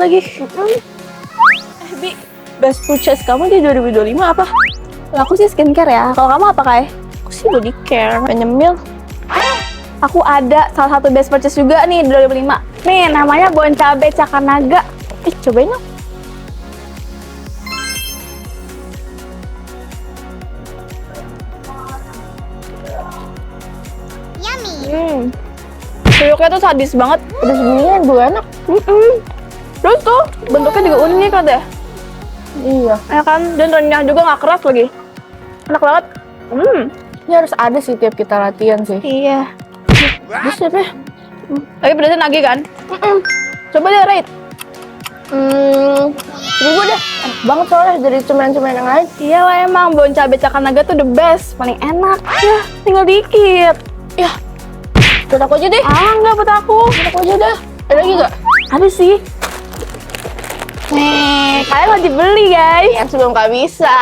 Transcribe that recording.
lagi. Bi, best purchase kamu di 2025 apa? Kalau aku sih skincare ya. Kalau kamu apa, Kai? Aku sih body care, nyemil. Aku ada salah satu best purchase juga nih di 2005. Nih, namanya Bon Cabe Cakanaga. Cobain dong. Tuyuknya tuh sadis banget. Pedas beginian gue enak. Terus tuh bentuknya juga unik kan deh. Iya. Ya kan, dan renyah juga nggak keras lagi. Enak banget. Ini harus ada sih tiap kita latihan sih. Iya. Bisa deh. Tapi pedasnya nagih kan? Coba deh rate. 1000 deh. Enak banget soalnya dari cemilan-cemilan yang lain. Iya lah emang, Bon Cabe Cakanaga tuh the best, paling enak. Ya, tinggal dikit. Ya. Buat aku aja deh. Enggak buat aku. Buat aku aja dah. Ada lagi gak? Ada sih. Nih, kalian wajib beli guys. Yang sebelum gak bisa.